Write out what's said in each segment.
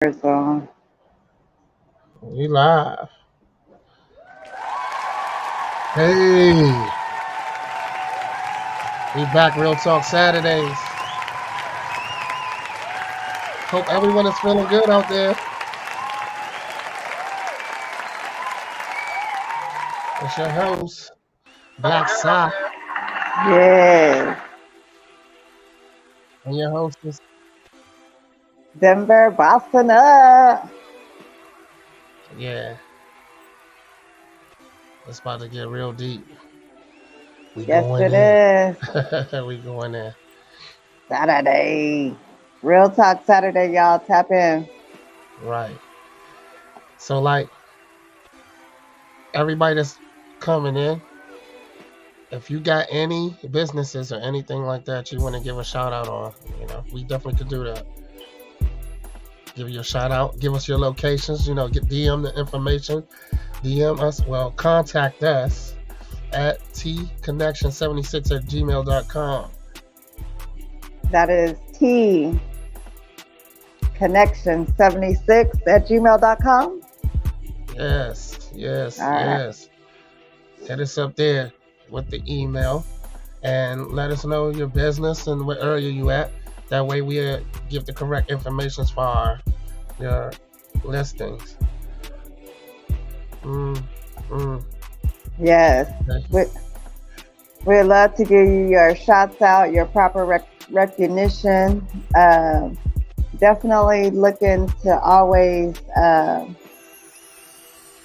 So We live. Hey, we back. Real Talk Saturdays. Hope everyone is feeling good out there. It's your host, Black Sock, yes, and your hostess. Denver, Boston up. Yeah, it's about to get real deep. We Yes, going it in. is We going in. Saturday. Real Talk Saturday, y'all. Tap in. Right. So, like, everybody that's coming in, if you got any businesses or anything like that you want to give a shout out on, we definitely could do that. Give you a shout out. Give us your locations. Get DM the information. DM us. Well, contact us at tconnection76 at gmail.com. That is T Connection 76 at gmail.com. Yes, yes, All right. yes. Hit us up there with the email and let us know your business and what area you at. That way we give the correct information for your listings. Mm, mm, Yes. okay. We, we'd love to give you your shots out, your proper recognition. Definitely looking to always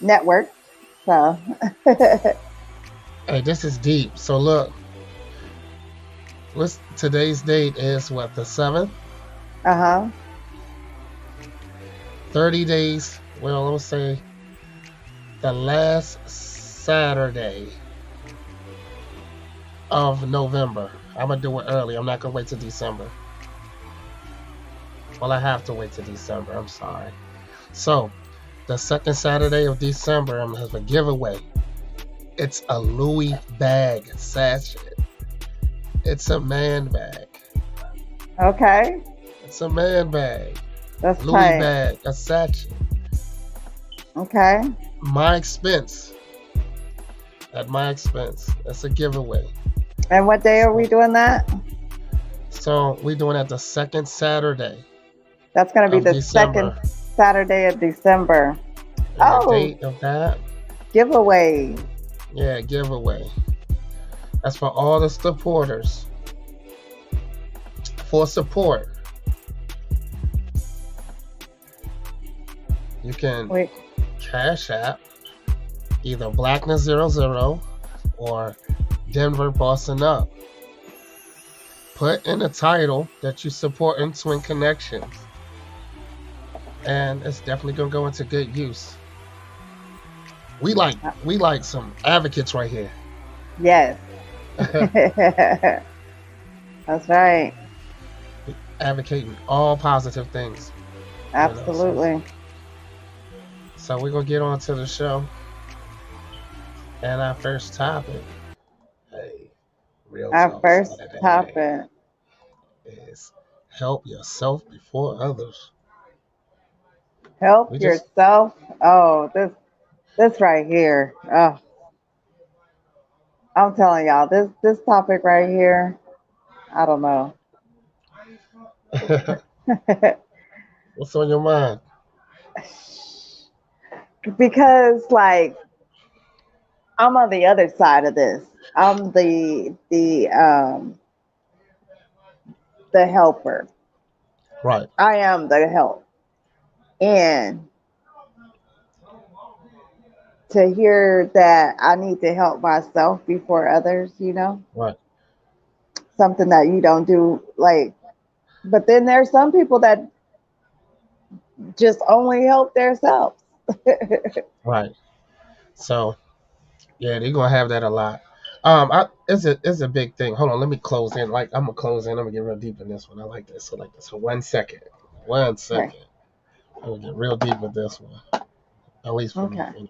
network. So, Hey, this is deep. So look, today's date is what, the 7th? huh. 30 days. Well, let's say the last Saturday of November. I'm gonna do it early. I'm not gonna wait till December. Well, I have to wait till December. I'm sorry. So, the second Saturday of December, I'm gonna have a giveaway. It's a Louis bag sachet. It's a man bag. Okay. It's a man bag. That's Louis tight. bag, a sachet. Okay. My expense. At my expense. That's a giveaway. And what day are we So, doing that? so we're doing it the second Saturday That's going to be of the second December. Saturday of December. And the Oh, date of that, giveaway. yeah, giveaway. That's for all the supporters. For support, you can Wait. cash app either Blackness00 or Denver Bossing Up. Put in the title that you support in Twin Connections. And it's definitely gonna go into good use. We like some advocates right here. Yes. That's right. Advocating all positive things. So, Absolutely. so we're gonna get on to the show. And our first topic, hey, real Our talk first Saturday, topic. is help yourself before others. Help We just yourself. Oh, this right here. Oh, I'm telling y'all, this topic right here, I don't know. what's on your mind? Because like I'm on the other side of this. I'm the helper. Right. I am the help. And to hear that I need to help myself before others, Right. something that you don't do like, but then there's some people that just only help themselves. Right. So yeah, they're gonna have that a lot. It's a big thing. Hold on, let me close in. Like I'm gonna close in. I'm gonna get real deep in this one. I like this. I like this. So 1 second. One Okay. second. I'm gonna get real deep with this one. At least for me. Okay.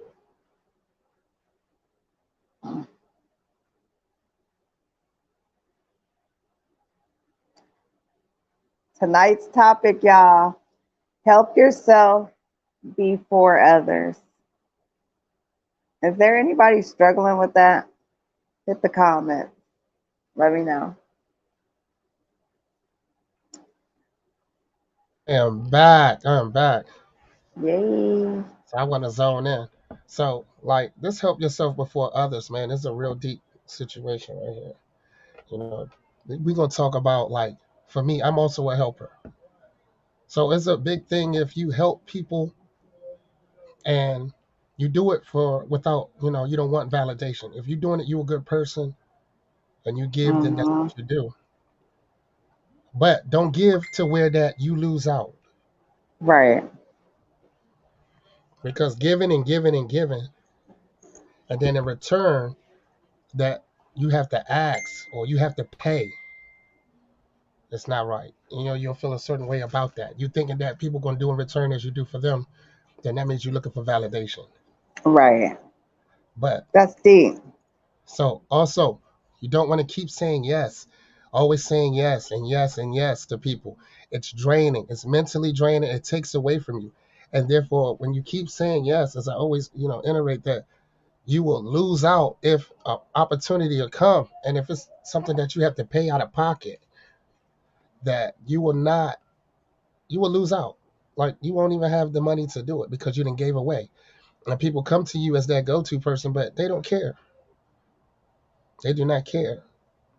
Tonight's topic, y'all, Help yourself before others. Is there anybody struggling with that? Hit the comments. Let me know. I'm back. I'm back. Yay. So I want to zone in. So, like, this help yourself before others, man. This is a real deep situation right here. You know, we're going to talk about, like, for me, I'm also a helper. So it's a big thing if you help people and you do it for without, you don't want validation. If you're doing it, you're a good person and you give, then that's Mm-hmm. what you do. But don't give to where that you lose out. Right. Because giving and giving and giving, and then in return, that you have to ask or you have to pay. It's not right. You'll feel a certain way about that. You thinking that people going to do in return as you do for them, then that means you're looking for validation. Right. But That's deep. so also, you don't want to keep saying yes, always saying yes and yes and yes to people. It's draining. It's mentally draining. It takes away from you. And therefore, when you keep saying yes, as I always, iterate that, you will lose out if an opportunity will come. And if it's something that you have to pay out of pocket, that you will lose out. Like you won't even have the money to do it because you didn't gave away. And people come to you as that go-to person, but they don't care. They do not care.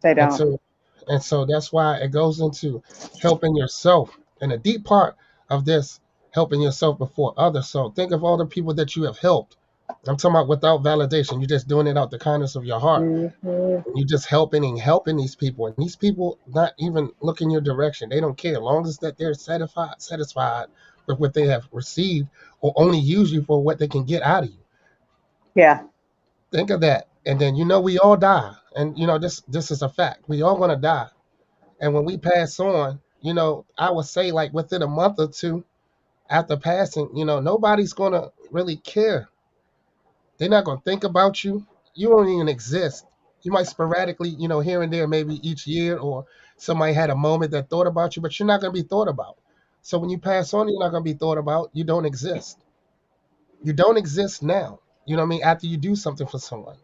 They And don't. so and so that's why it goes into helping yourself. And a deep part of this, helping yourself before others. So think of all the people that you have helped. I'm talking about without validation. You're just doing it out the kindness of your heart. Mm-hmm. You just helping these people, and these people not even looking your direction. They don't care, as long as that they're satisfied with what they have received, or only use you for what they can get out of you. Yeah. Think of that, and then we all die, and this is a fact. We all gonna die, and when we pass on, I would say like within a month or two after passing, nobody's gonna really care. They're not gonna think about you. You won't even exist. You might sporadically, here and there, maybe each year, or somebody had a moment that thought about you, but you're not gonna be thought about. So when you pass on, you're not gonna be thought about. You don't exist. You don't exist now. You know what I mean? After you do something for someone.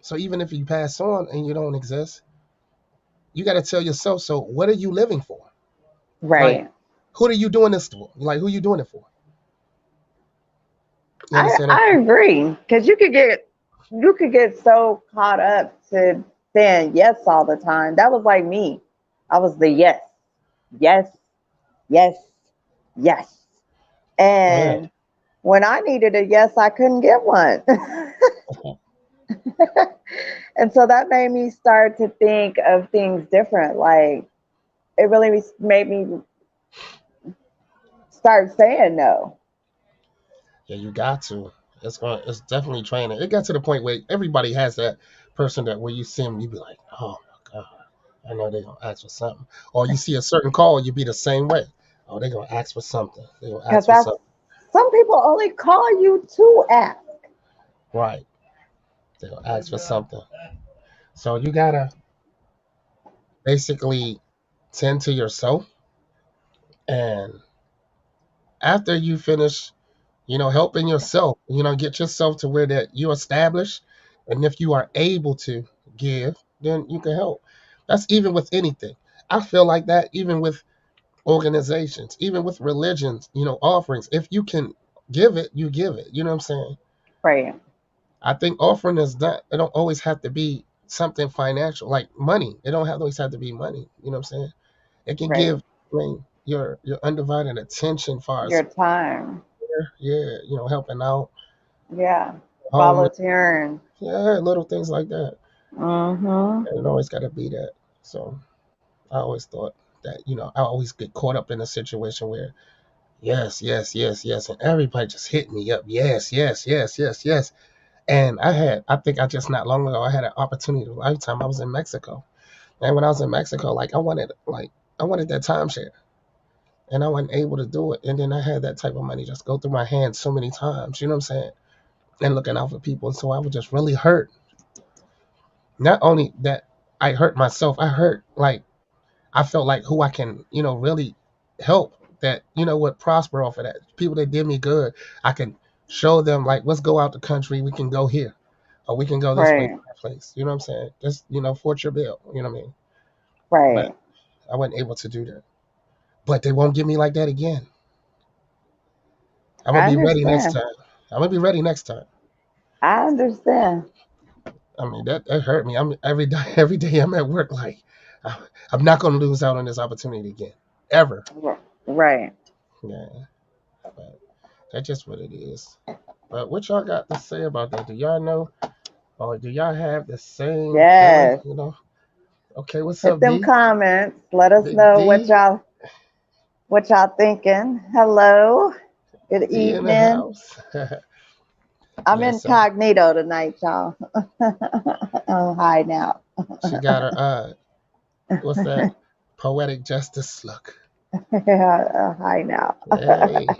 So even if you pass on and you don't exist, you got to tell yourself. So what are you living for? Like, Right. who are you doing this for? Like, who are you doing it for? You I understand? I agree because you could get so caught up to saying yes all the time. That was like me. I was the yes, yes, yes, yes, Yeah. and when I needed a yes, I couldn't get one. And so that made me start to think of things different. Like it really made me start saying no. Yeah, you got to. It's definitely training. It got to the point where everybody has that person that where you see them, you be like, oh my god, I know they're gonna ask for something. Or you see a certain call, you be the same way. Oh, they're gonna ask for something. They're gonna Because ask for that's something. some people only call you to ask. Right. They're gonna ask for something. So you gotta basically tend to yourself, and after you finish, helping yourself, get yourself to where that you establish, and if you are able to give, then you can help. That's even with anything. I feel like that even with organizations, even with religions, offerings. If you can give it, you give it. You know what I'm saying? Right. I think offering is not. It don't always have to be something financial, like money. It don't always have to be money. You know what I'm saying? It can Right. give. I mean, your undivided attention, far as Your time. yeah, helping out Yeah. homeless. Volunteering. Yeah, little things like that. Mm-hmm. And it always got to be that. So I always thought that, I always get caught up in a situation where, yes, yes, yes, yes. And everybody just hit me up. Yes, yes, yes, yes, yes. And I think I just not long ago, I had an opportunity of a lifetime. I was in Mexico. And when I was in Mexico, I wanted that timeshare. And I wasn't able to do it. And then I had that type of money just go through my hands so many times. You know what I'm saying? And looking out for people. And so I was just really hurt. Not only that I hurt myself, I hurt like I felt like who I can, really help. that would prosper off of that. People that did me good, I can show them like, let's go out the country. We can go here, or we can go this place, Right. that place. You know what I'm saying? Just Fort your bill. You know what I mean? But Right. I wasn't able to do that. But they won't give me like that again. I'm gonna I be ready next understand. time. I'm gonna be ready next time. I understand. I mean, that hurt me. I'm every day every day I'm at work like I'm not gonna lose out on this opportunity again, ever. Right. Yeah, but that's just what it is. But what y'all got to say about that? Do y'all know, or do y'all have the same feeling? Yes. Okay, what's Hit up, them D? comments. Let us Big know D, what y'all thinking. Hello. Good D in the evening. house. I'm Yeah, so incognito tonight, y'all. Oh, hi now. she got her what's that? Poetic justice look. Hi now. Hey,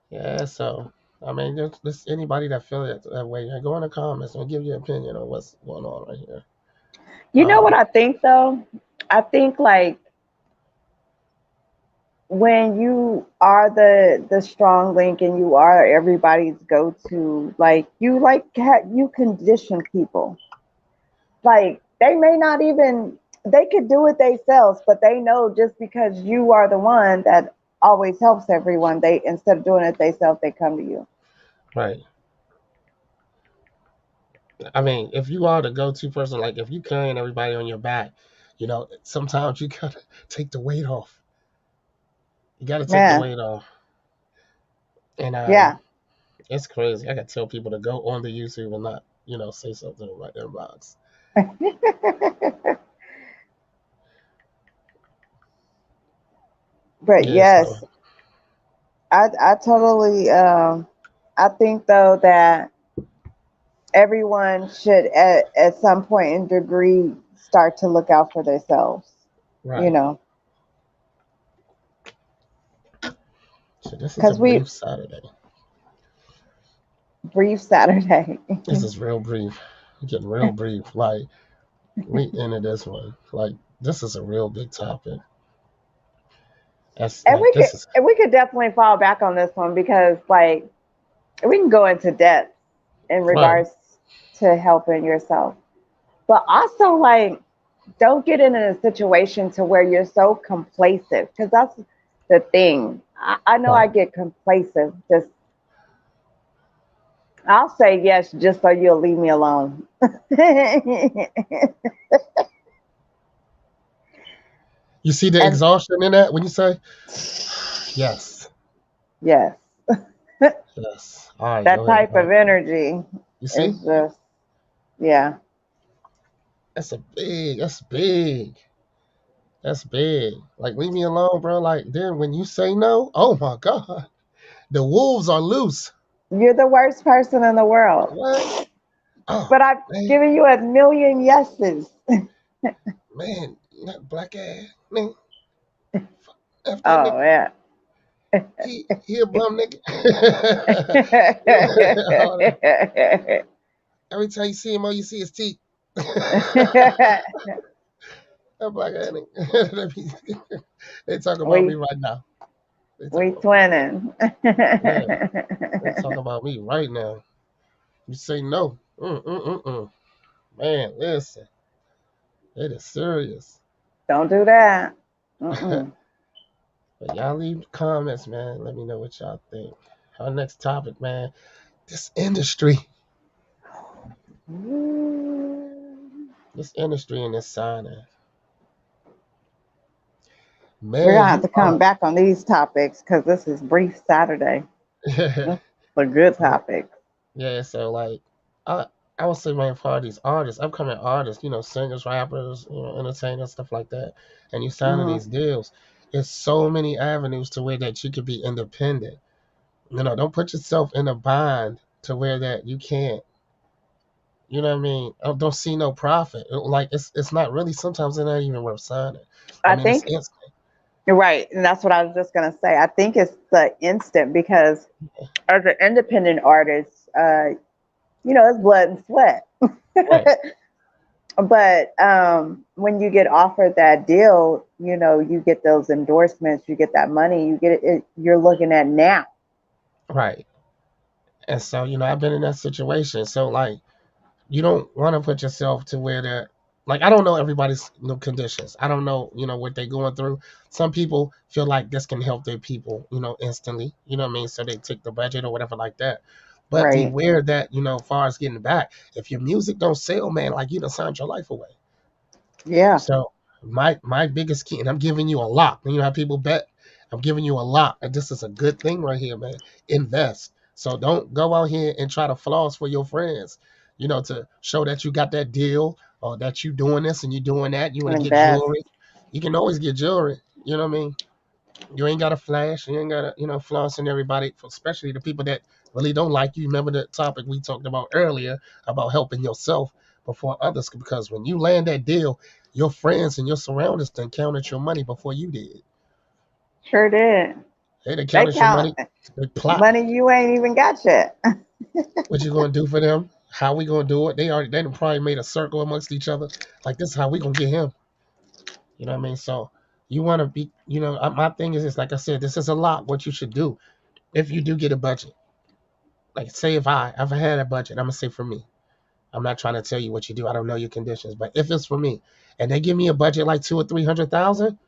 yeah. So I mean, just anybody that feel it that way, go in the comments and give your opinion on what's going on right here. You know what I think though? I think like when you are the strong link and you are everybody's go-to, like you condition people. Like they may not even they could do it themselves, but they know just because you are the one that always helps everyone, they instead of doing it themselves, they come to you. Right. I mean, if you are the go-to person, like if you carrying everybody on your back, sometimes you gotta take the weight off. You gotta take the Yeah. weight off, and Yeah. it's crazy. I gotta tell people to go on the YouTube and not, say something in my inbox. But Yeah. yes, So I totally I think though that everyone should at some point in degree start to look out for themselves, you right. know, So this is a because we brief Saturday. brief Saturday. This is real brief. We're getting real brief. Like we ended this one. Like this is a real big topic. That's and like this is we could definitely fall back on this one because like we can go into depth in right. regards to helping yourself, but also like don't get in a situation to where you're so complacent because that's the thing. I know I Right. get complacent. Just I'll say yes just so you'll leave me alone. You see the And exhaustion in that when you say yes, yes, yes. All right, that go ahead. type of energy You see, is just yeah. that's big. That's big. Like leave me alone, bro. Like then when you say no, oh my god, the wolves are loose. You're the worst person in the world, What? Oh but I've man, given you a million yeses. man, that black ass man, f that nigga. Oh yeah. He a bum nigga. Every time you see him, all you see is teeth. That black ass nigga. They talk about me we right now. They talk we about me. twinning. Yeah, they talk about me right now. You say no. Man, listen, it is serious. Don't do that. But Mm-mm. y'all leave comments, man. Let me know what y'all think. Our next topic, man. This industry, Ooh. this industry and this signing. We're gonna Man, have you to come are. back on these topics because this is brief Saturday. That's a good topic. Yeah, so like I I would say, man, for these artists, upcoming artists, singers, rappers, entertainers, stuff like that, and you signing Hmm. these deals, it's so many avenues to where that you could be independent. Don't put yourself in a bind to where that you can't. You know what I mean? I don't see no profit. Like it's not really. Sometimes it's not even worth signing. I I mean, it's think instant. you're right, and that's what I was just gonna say. I think it's the instant because as an independent artist, it's blood and sweat. Right. But when you get offered that deal, you know, you get those endorsements, you get that money, you get it, you're looking at now. Right. And so, I've been in that situation. So, like, you don't want to put yourself to where they're like, I don't know everybody's conditions. I don't know, what they're going through. Some people feel like this can help their people, instantly. You know what I mean? So they take the budget or whatever like that. But Right. beware that, as far as getting back, if your music don't sell, man, like you done signed your life away. Yeah. So my biggest key, and I'm giving you a lot. You know how people bet? I'm giving you a lot. And this is a good thing right here, man. Invest. So don't go out here and try to floss for your friends, to show that you got that deal or that you doing this and you doing that. You want to get Invest. jewelry. You can always get jewelry. You know what I mean? You ain't got to flash. You ain't got to, flossing everybody, especially the people that really don't like you. Remember the topic we talked about earlier about helping yourself before others, because when you land that deal, your friends and your surroundings done counted your money before you did. Sure did. They done They counted your count money. They plot. money you ain't even got yet. What you gonna do for them? How we gonna do it? They done probably made a circle amongst each other. Like, this is how we gonna get him. You know what I mean? So you want to be, my thing is this, like I said, this is a lot what you should do if you do get a budget. Like, say if I've had a budget, I'm gonna say for me. I'm not trying to tell you what you do. I don't know your conditions, but if it's for me, and they give me a budget like 200,000 or 300,000,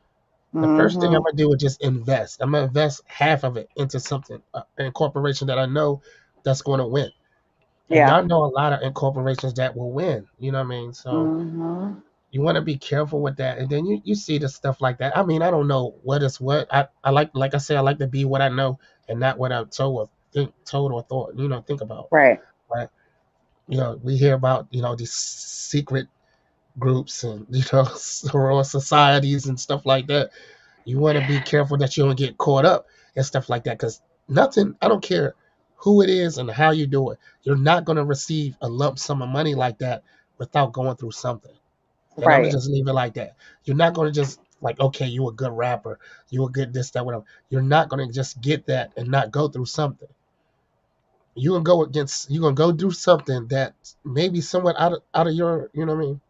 the first thing I'm gonna do is just invest. I'm gonna invest half of it into something, an corporation that I know that's going to win. And Yeah. y'all know a lot of incorporations that will win. You know what I mean? So you want to be careful with that. And then you see the stuff like that. I mean, I don't know what is what. I like I say, I like to be what I know and not what I'm told or thought. Think about. Right. Right. We hear about these secret groups and soror societies and stuff like that. You want to be careful that you don't get caught up and stuff like that, because nothing, I don't care who it is and how you do it, you're not going to receive a lump sum of money like that without going through something. And I'm gonna Right. just leave it like that. You're not going to just like, okay, you a good rapper, you a good this, that, whatever. You're not going to just get that and not go through something. You're gonna go do something that maybe somewhat out of your, you know what I mean,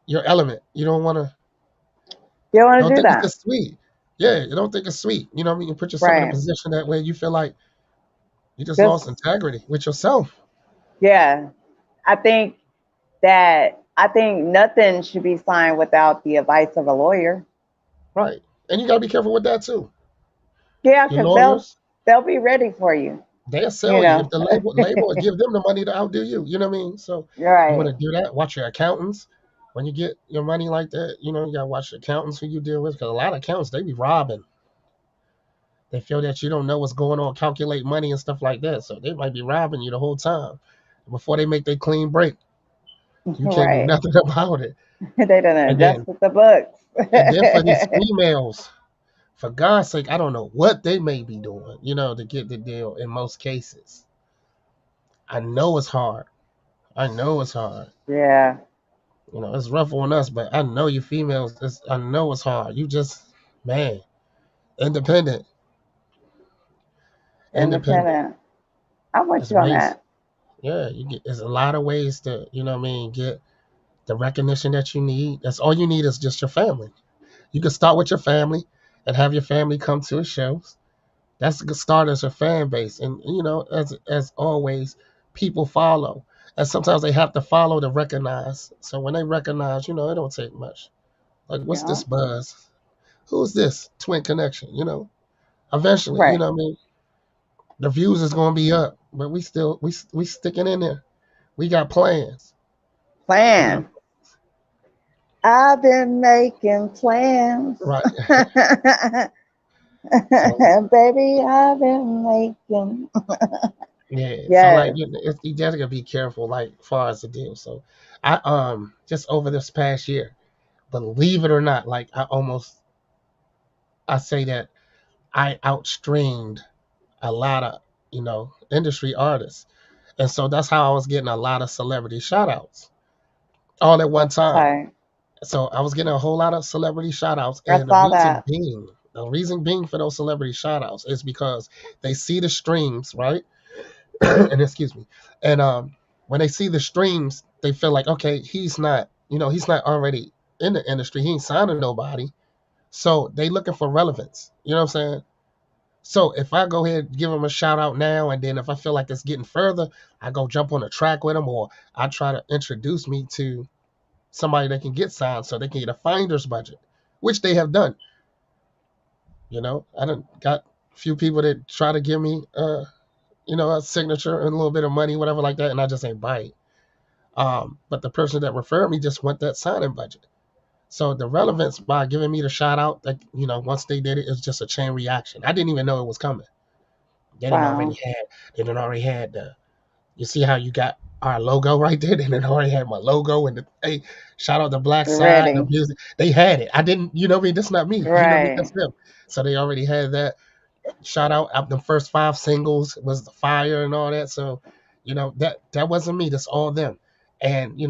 your element. You don't want to. You don't want to Don't do think it's that. just sweet. Yeah, you don't think it's sweet. You know what I mean? You put yourself in a Right. position that way you feel like you just lost Just, integrity with yourself. yeah. I think I think nothing should be signed without the advice of a lawyer. Right. And you gotta be careful with that too. Yeah, Your because lawyers, they'll be ready for you. they'll You sell you. If know. the label will give them the money to outdo you. You know what I mean? So you want Right. to do that. Watch your accountants. When you get your money like that, you gotta watch the accountants who you deal with, because a lot of accountants, they be robbing. They feel that you don't know what's going on, calculate money and stuff like that. So they might be robbing you the whole time. Before they make their clean break, you can't do Right. nothing about it. They done And then adjusted the books. for these females, for God's sake, I don't know what they may be doing, to get the deal in most cases. I know it's hard. I know it's hard. Yeah. It's rough on us, but I know you females, I know it's hard. You just, man, independent. Independent. Independent. I'm with There's you on ways. that. Yeah, there's a lot of ways to, get the recognition that you need. That's all you need is just your family. You can start with your family and have your family come to the shows. That's a good start as a fan base. And as always, people follow. And sometimes they have to follow to recognize. So when they recognize, it don't take much. Like, what's Yeah. this buzz? Who's this? Twin Connection, Eventually, Right. what I mean? The views is gonna be up, but we still we sticking in there. We got plans. We got Plan. I've been making plans. right. So Baby, I've been making. yeah. So like Yes. you just gotta be careful, like far as the deal. So I just over this past year, believe it or not, like I say that I outstreamed a lot of industry artists. And so that's how I was getting a lot of celebrity shout outs all at one That's time. tight. So I was getting a whole lot of celebrity shout outs. I And saw that. the reason being for those celebrity shout outs is because they see the streams, right? And excuse me. And when they see the streams, they feel like, okay, he's not, he's not already in the industry. He ain't signing nobody. So they looking for relevance. You know what I'm saying? So if I go ahead and give him a shout out now, and then if I feel like it's getting further, I go jump on a track with him, or I try to introduce me to somebody that can get signed so they can get a finder's budget, which they have done. I done got a few people that try to give me, a signature and a little bit of money, whatever like that, and I just ain't bite. But the person that referred me just want that signing budget. So the relevance by giving me the shout out, that once they did it, it's just a chain reaction. I didn't even know it was coming. They didn't already Wow. had. They didn't already had the. You see how you got our logo right there? They didn't already had my logo and the hey, shout out the Black Side, the Ready. music. They had it. I didn't. You know what I mean? That's not me. You know what I mean? Right. That's them. So they already had that. Shout out the first 5 singles was the fire and all that. So, that wasn't me. That's all them. And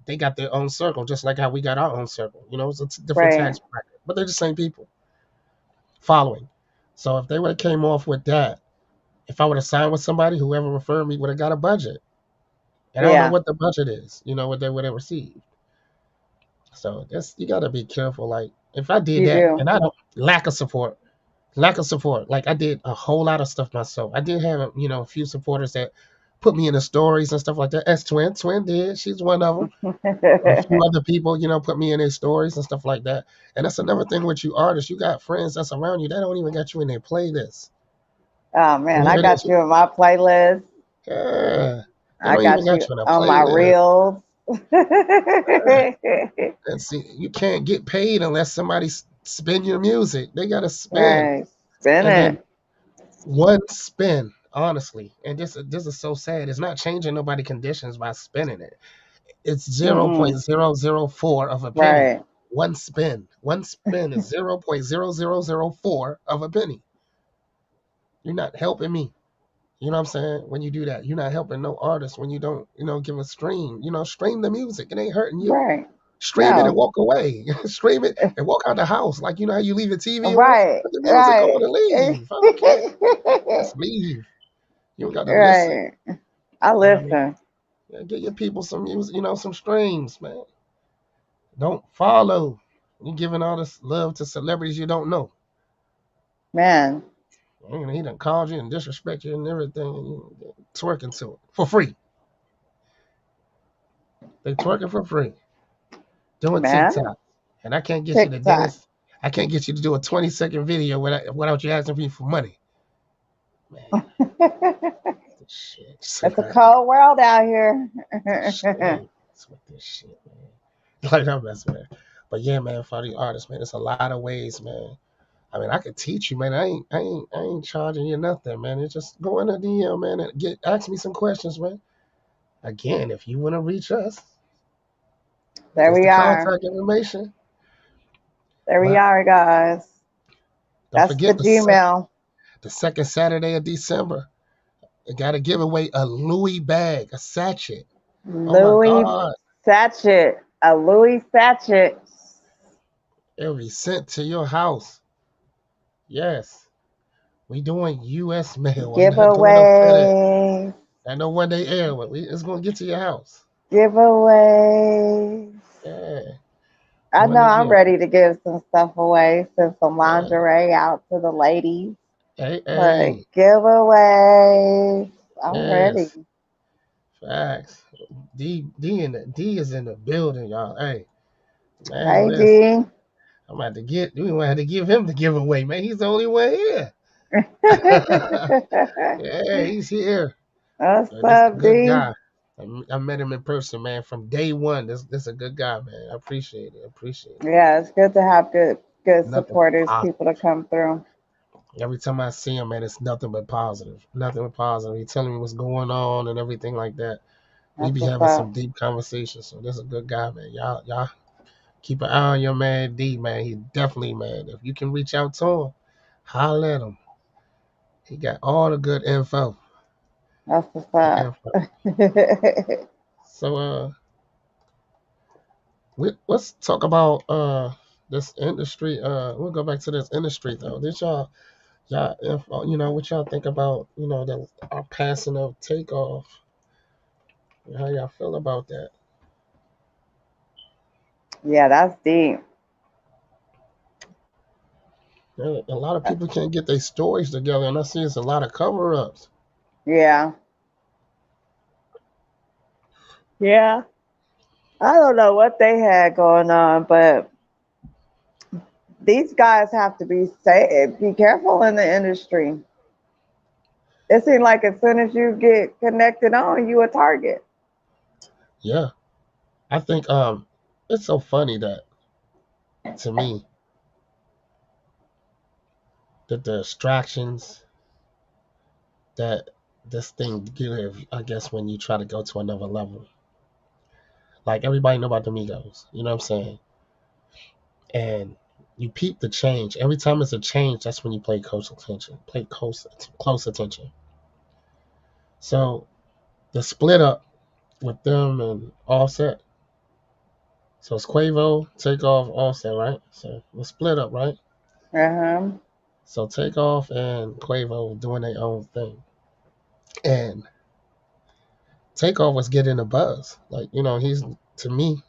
they got their own circle, just like how we got our own circle. It's a different Right. tax bracket, but they're the same people following. So if they would have came off with that, if I would have signed with somebody, whoever referred me would have got a budget. And I don't know Yeah. what the budget is, what they would have received. So that's you gotta be careful. Like if I did You that do. and I don't lack of support. Like I did a whole lot of stuff myself. I did have a few supporters that put me in the stories and stuff like that. As Twin did, she's one of them. A few other people, put me in their stories and stuff like that. And that's another thing with you artists. You got friends that's around you that don't even got you in their playlist. Oh And man, I here it got is. you in my playlist. Yeah. They I don't even got got you you in a on my playlist. reels. And see, you can't get paid unless somebody spin your music. They gotta spin. Right. Spin And then it. one spin, honestly, and this is so sad. It's not changing nobody conditions by spinning it. It's Mm-mm. 0.004 of a penny. Right. One spin. One spin is 0.0004 of a penny. You're not helping me. You know what I'm saying? When you do that, you're not helping no artist when you don't, give a stream. Stream the music. It ain't hurting you. Right. Stream it and No. walk away. Stream it and walk out the house. Like how you leave your TV on? Right. Put the music on Right. and leave. I don't care. Just leave. You don't got to listen. Right. I You know what I mean? listen. Yeah, get your people some music, some streams, man. Don't follow. You giving all this love to celebrities you don't know. Man. He done called you and disrespect you and everything, and you twerking to it for free. They twerking for free. Doing Man. TikTok. And I can't get you to TikTok. dance. I can't get you to do a 20-second video without you asking me for money. Man, shit. It's a cold world out here. Shame. With this shit, man. Like I'm messing, man. But yeah, man, for the artists, man, it's a lot of ways, man. I mean, I could teach you, man. I ain't charging you nothing, man. It's just go in the DM, man, and ask me some questions, man. Again, if you want to reach us, There just we the are. contact information. There we But are, guys. don't That's the forget Gmail. the second Saturday of December. I got to give away a Louis bag, a sachet. Oh my Louis God. Satchet. A Louis Satchet. It'll be sent to your house. Yes. We doing U.S. mail. I'm not doing no FedEx. Giveaways. I know one day air, but it's going to get to your house. Giveaways. Yeah. I Doing know it I'm again. ready to give some stuff away, send some Yeah. lingerie out to the ladies. Hey, But hey. giveaways. I'm ready. Yes. Facts. D is in the building, y'all. Hey, man, Hey listen. D. We gonna have to give him the giveaway, man. He's the only one here. Yeah, he's here. What's This is a up, good D? guy. I met him in person, man, from day one. This is a good guy, man. I appreciate it. Yeah, it's good to have good Nothing but supporters, positive. people to come through. Every time I see him, man, it's nothing but positive. Nothing but positive. He telling me what's going on and everything like that. We That's be what's having some up. deep conversations. So this is a good guy, man. Y'all keep an eye on your man D, man. He definitely, man. If you can reach out to him, holler at him. He got all the good info. That's what's The up. info. So let's talk about this industry. We'll go back to this industry though. Did y'all info, what y'all think about, the our passing of Takeoff? How y'all feel about that? Yeah, that's deep. A lot of people can't get their stories together, and I see it's a lot of cover-ups. Yeah. Yeah. I don't know what they had going on, but these guys have to be careful in the industry. It seems like as soon as you get connected on, you a target. Yeah, I think it's so funny that to me that the distractions that this thing give, I guess, when you try to go to another level. Like everybody know about the Migos, you know what I'm saying? And you peep the change. Every time it's a change, that's when you play close attention. Play close attention. So the split up with them and Offset. So it's Quavo, Takeoff, Offset, right? So the split up, right? Uh-huh. So Takeoff and Quavo doing their own thing. And Takeoff was getting a buzz. Like, he's, to me,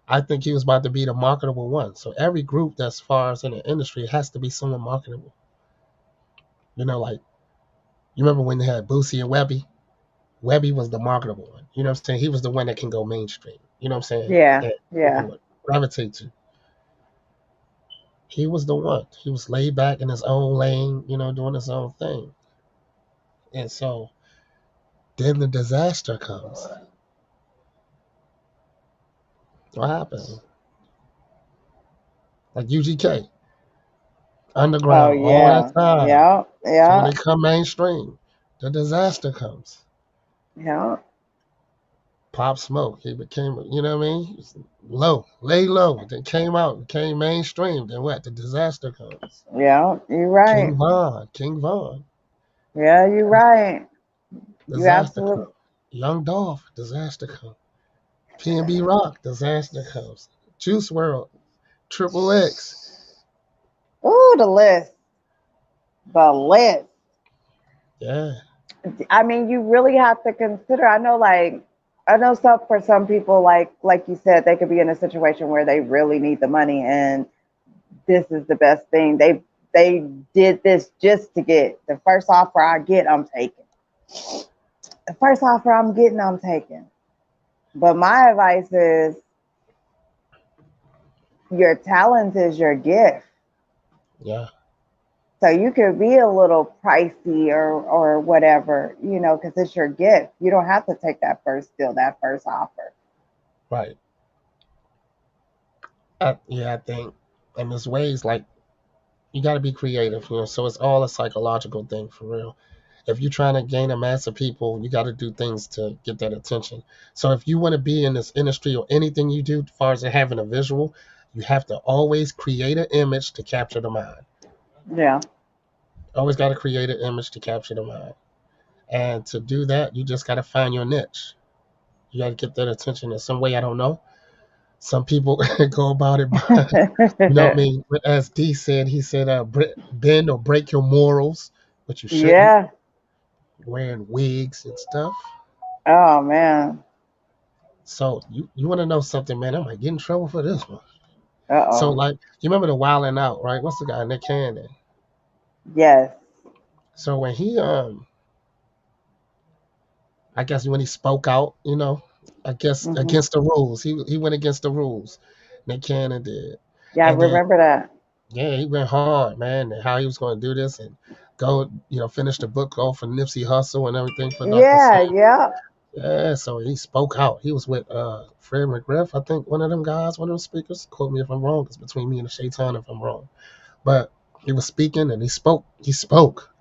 I think he was about to be the marketable one. So every group that's far as in the industry has to be someone marketable. Like, you remember when they had Boosie and Webby? Webby was the marketable one. You know what I'm saying? He was the one that can go mainstream. You know what I'm saying? Yeah. That people Yeah. would gravitate to. He was the one. He was laid back in his own lane, doing his own thing. And so then the disaster comes. What happened? Like UGK, Oh underground, all that yeah. time. Yeah. So when Yeah. they come mainstream, the disaster comes. Yeah. Pop Smoke, he became, you know what I mean? Lay low. Then came out, became mainstream. Then what? The disaster comes. Yeah. You're right. King Von, Yeah, you're right. You disaster absolutely. comes. Young Dolph, disaster comes. PNB Rock, disaster comes. Juice World, Triple X. Ooh, the list. The list. Yeah, I mean, you really have to consider. I know some for some people, like you said, they could be in a situation where they really need the money, and this is the best thing. They did this just to get the first offer I get, I'm taking. The first offer I'm getting, I'm taking. But my advice is your talent is your gift. yeah, So you could be a little pricey or whatever, because it's your gift. You don't have to take that first offer. right. I think, and there's ways like you got to be creative, So it's all a psychological thing for real. If you're trying to gain a mass of people, you got to do things to get that attention. So if you want to be in this industry or anything you do, as far as having a visual, you have to always create an image to capture the mind. Yeah. Always got to create an image to capture the mind. And to do that, you just got to find your niche. You got to get that attention in some way. I don't know. Some people go about it by, what I mean? As D said, he said, bend or break your morals, but you shouldn't. Yeah. Wearing wigs and stuff. Oh man. So you want to know something, man? I might get in trouble for this one. So Uh-oh. like, you remember the Wildin' Out, right? What's the guy, Nick Cannon? Yes. So when he I guess when he spoke out, I guess Hmm. against the rules, he went against the rules. Nick Cannon did, Yeah, I and then remember that. yeah, he went hard, man, and how he was going to do this and go, finish the book off for Nipsey Hussle and everything for Dr. Yeah, Seuss. yeah. Yeah, so he spoke out. He was with Fred McGriff, I think, one of them guys, one of them speakers. Quote me if I'm wrong. It's between me and the Shaitan if I'm wrong. But he was speaking and he spoke. He spoke.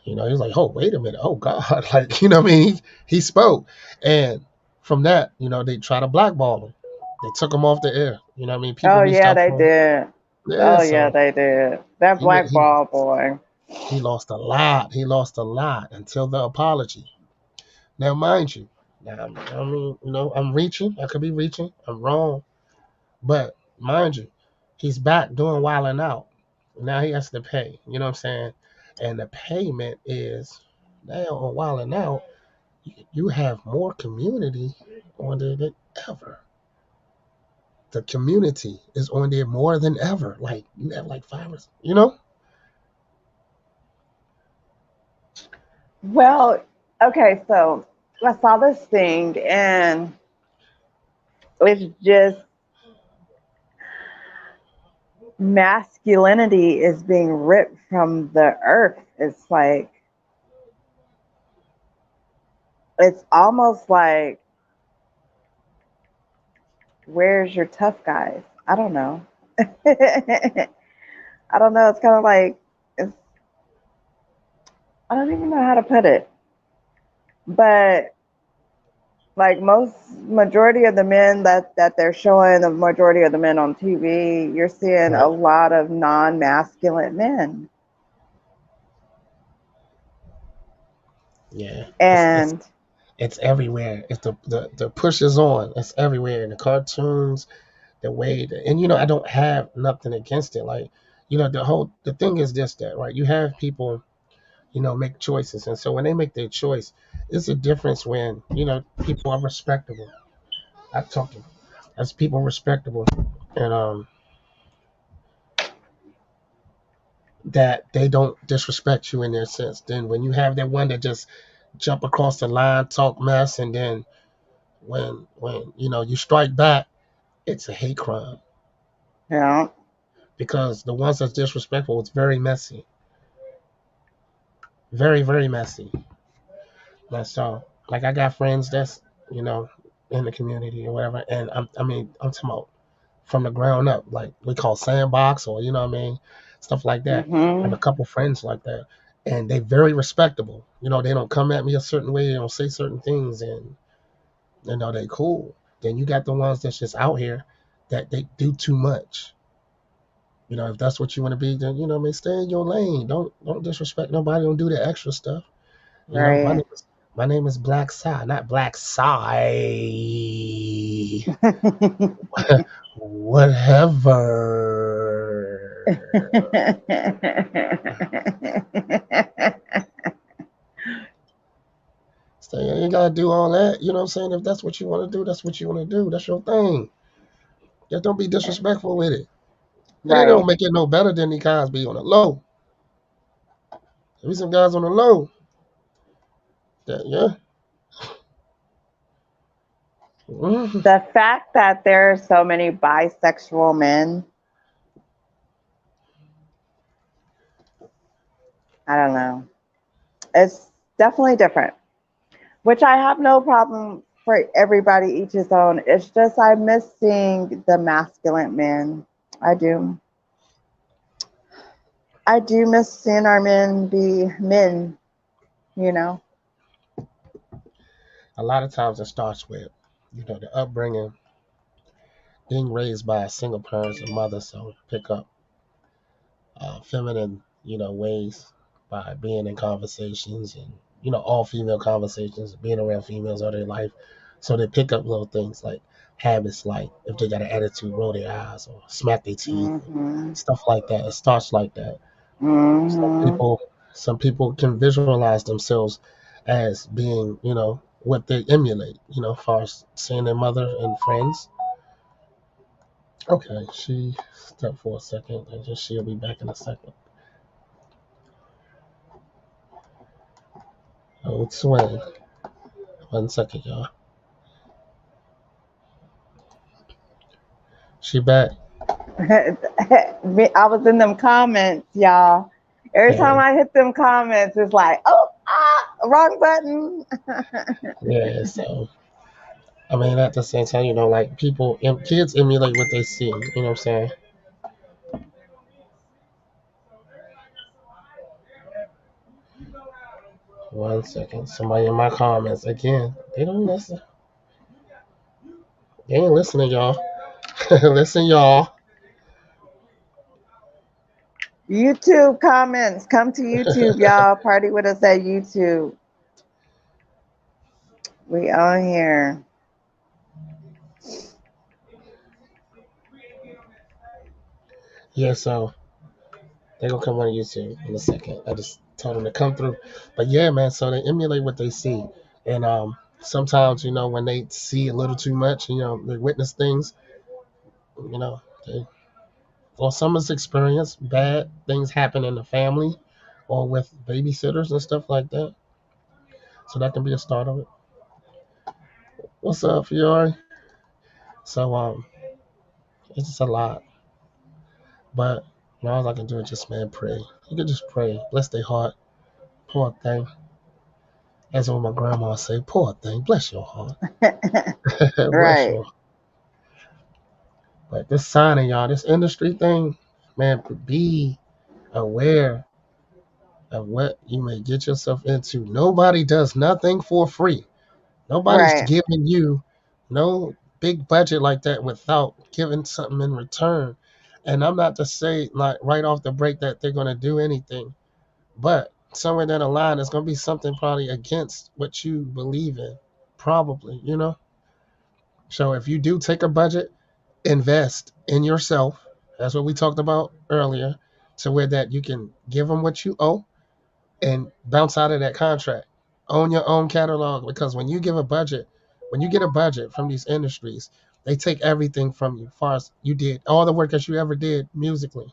He was like, oh, wait a minute. Oh, God. Like, what I mean? He spoke. And from that, they try to blackball him. They took him off the air. You know what I mean? People Oh reached yeah, out they to him. did. Yeah, Oh yeah, so they did. That he went, black he, ball boy. he lost a lot. He lost a lot until the apology. Now, mind you, now, I mean, I'm reaching. I could be reaching. I'm wrong. But mind you, he's back doing Wildin' Out. Now he has to pay. You know what I'm saying? And the payment is now on Wildin' Out, you have more community on there than ever. the community is on there more than ever. Like you have like 5 or, you know. Well, okay, so I saw this thing and it's just masculinity is being ripped from the earth. It's like, it's almost like, where's your tough guys? I don't know. I don't know. It's kind of like, it's, I don't even know how to put it. But like most majority of the men that they're showing, the majority of the men on TV, you're seeing Right. a lot of non-masculine men. Yeah, And it's everywhere. It's the push is on. It's everywhere in the cartoons, the way, and you know, I don't have nothing against it. Like, you know, the thing is this, that right. You have people, you know, make choices, and so when they make their choice, it's a difference when, you know, people are respectable. I talk to as people respectable, and that they don't disrespect you in their sense. Then when you have that one that just jump across the line, talk mess, and then when you know you strike back, it's a hate crime yeah, because the ones that's disrespectful, it's very messy, very very messy. That's all. Like I got friends that's, you know, in the community or whatever, and I mean I'm talking about from the ground up, like we call sandbox or, you know what I mean, stuff like that. I have a hmm, couple friends like that, and they very respectable. You know, they don't come at me a certain way, they don't say certain things, and you know they cool. Then you got the ones that's just out here that they do too much. You know, if that's what you want to be, then, you know, man, stay in your lane. Don't disrespect nobody. Don't do the extra stuff. You know, right. my name is Black Psy, not Black Psy. Whatever. So you ain't gotta do all that. You know what I'm saying? If that's what you want to do, that's what you want to do. That's your thing. Just don't be disrespectful with it. And it don't Right. make it no better than the guys be on the low. There be some guys on the low. That, yeah. Mhm. The fact that there are so many bisexual men, I don't know. It's definitely different, which I have no problem for everybody each his own. It's just I miss seeing the masculine men. I do. I do miss seeing our men be men, you know. A lot of times it starts with, you know, the upbringing, being raised by a single parent or mother, so pick up feminine, you know, ways by being in conversations and, you know, all female conversations, being around females all their life. So they pick up little things like habits, like if they got an attitude, roll their eyes or smack their teeth, Mhm. stuff like that. It starts like that. Some Mhm. people, some people can visualize themselves as being, you know, what they emulate, you know, as far as seeing their mother and friends. Okay, she stepped for a second. I just she'll be back in a second. Oh, swing. 1 second, y'all. She back. I was in them comments, y'all. Every time Yeah, I hit them comments, it's like, oh, wrong button. yeah. So I mean, at the same time, you know, like people, kids emulate what they see. You know what I'm saying? 1 second. Somebody in my comments again. They don't listen. They ain't listening, y'all. Listen, y'all. YouTube comments, come to YouTube, y'all. Party with us at YouTube. We on here. Yeah. So they gonna come on YouTube in a second. I just told them to come through. But yeah, man. So they emulate what they see, and sometimes, you know, when they see a little too much, you know, they witness things. You know, or someone's experience bad things happen in the family or with babysitters and stuff like that. So that can be a start of it. What's up, Fiore? So it's just a lot. But all I can do is just man pray. You can just pray. Bless their heart. Poor thing. That's what my grandma say. Poor thing. Bless your heart. Bless Right. your heart. But this signing, y'all, this industry thing, man, be aware of what you may get yourself into. Nobody does nothing for free. Nobody's Right. giving you no big budget like that without giving something in return. And I'm not to say like right off the break that they're gonna do anything, but somewhere down the line there's gonna be something probably against what you believe in. Probably, you know? So if you do take a budget, invest in yourself. That's what we talked about earlier. To where that you can give them what you owe and bounce out of that contract. Own your own catalog because when you give a budget, when you get a budget from these industries, they take everything from you. As far as you did, all the work that you ever did musically,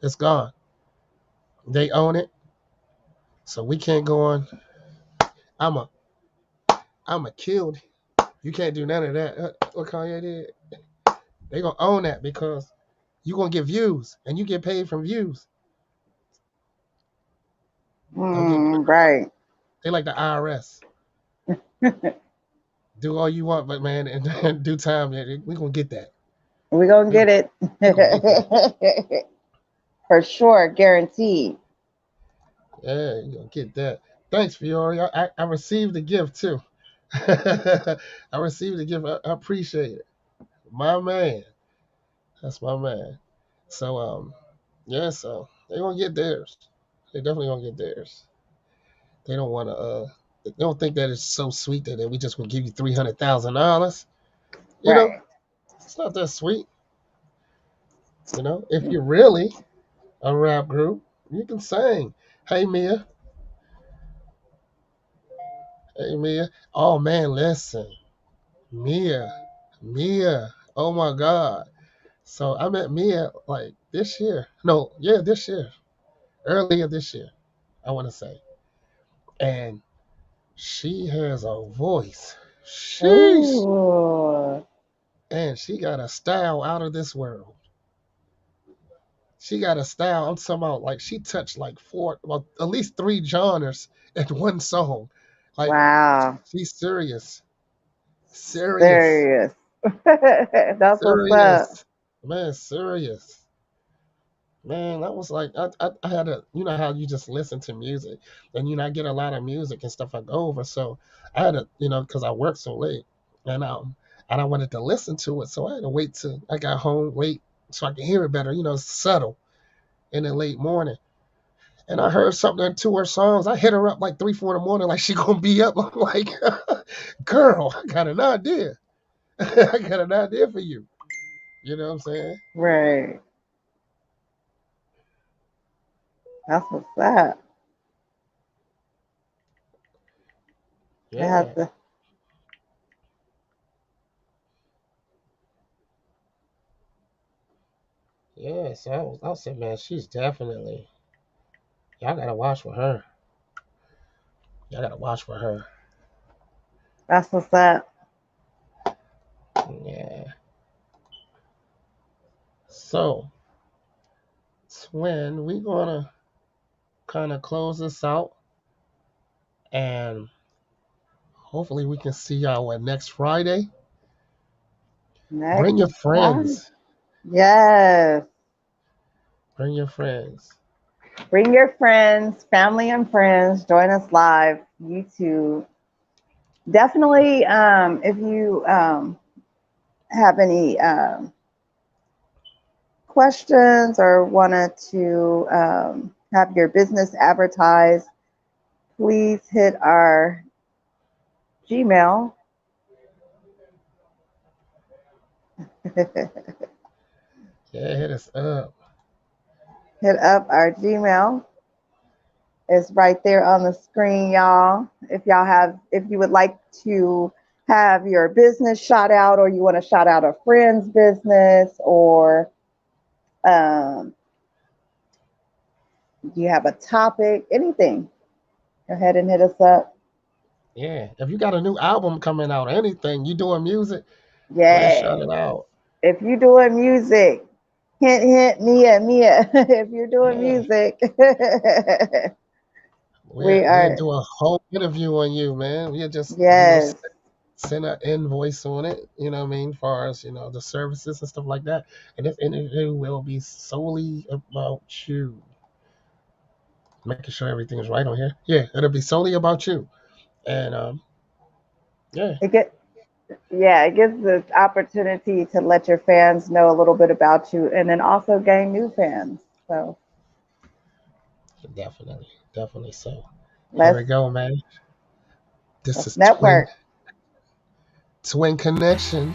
it's gone. They own it, so we can't go on. I'm a, I'm a killed. You can't do none of that. What Kanye did, they gonna own that because you gonna get views and you get paid from views. Don't get Right. they like the IRS. Do all you want, but man, in due time, we gonna get that. We're going to We, get we gonna get that. it. For sure. Guaranteed. Yeah, you gonna get that. Thanks, Fiore. I received the gift too. I received the gift. I appreciate it. My man. That's my man. So yeah, so they gonna get theirs. They definitely gonna get theirs. They don't wanna they don't think that it's so sweet that we just gonna give you $300,000. You know, Right. it's not that sweet. You know, if you're really a rap group, you can sing. Hey Mia. Hey Mia. Oh man, listen. Mia. Mia. Oh my God. So I met Mia like this year. No, yeah, this year. Earlier this year, I want to say. And she has a voice. Sheesh. Ooh. And she got a style out of this world. She got a style. I'm talking about like she touched like four, well, at least three genres in one song. Like Wow. she's serious. Serious. Serious. That's what's up. Serious. Man, serious. Man, that was like I had a you know how you just listen to music and I get a lot of music and stuff I go over. So I had to because I worked so late and I wanted to listen to it, so I had to wait till I got home late so I can hear it better. It's subtle in the late morning. And I heard something in two of her songs. I hit her up like 3, 4 in the morning, like she gonna be up. I'm like, girl, I got an idea. I got an idea for you. You know what I'm saying? Right. That's what's up. It has Yeah. to. Yeah, so I was saying, man, she's definitely. Y'all gotta watch for her. Y'all gotta watch for her. That's what's up. Yeah. So, Twin, we gonna kind of close this out, and hopefully we can see y'all next Friday. Next Bring your one. friends. Yes. Bring your friends. Bring your friends, family and friends. Join us live. YouTube. Definitely, if you have any questions or wanted to have your business advertised, please hit our Gmail. Yeah, hit us up. Hit up our Gmail. It's right there on the screen, y'all. If you would like to have your business shout out, or you want to shout out a friend's business, or you have a topic, anything, go ahead and hit us up. Yeah. If you got a new album coming out, anything, you doing music, Yeah. shout it out. If you're doing music, hint, hint, Mia. If you're doing music, we'll do a whole interview on you, man. We'll just send an invoice on it, you know what I mean, as far as, you know, the services and stuff like that. And this interview will be solely about you. Making sure everything is right on here. Yeah, it'll be solely about you. And it gives the opportunity to let your fans know a little bit about you, and then also gain new fans. So definitely so. Here we go, man. This is Network Twin Connection.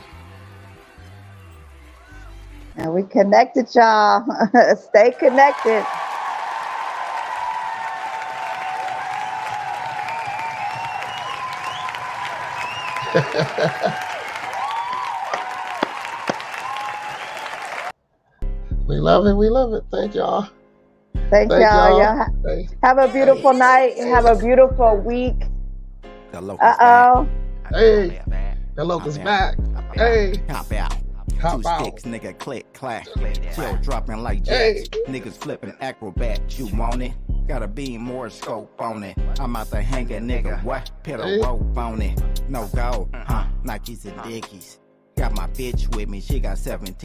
And we connected, y'all. Stay connected. We love it. Thank y'all. Thank y'all. Have a beautiful night. Have a beautiful week. Hey, the locust back. Hey, hop out. Hop Two out. sticks, nigga, click, clack. Chill, dropping like jets. Niggas flipping acrobat. You want it? Gotta be more scope on it. I'm out to hang a nigga. What? Put a rope on it. No go. Nikes and Dickies. Got my bitch with me. She got 17.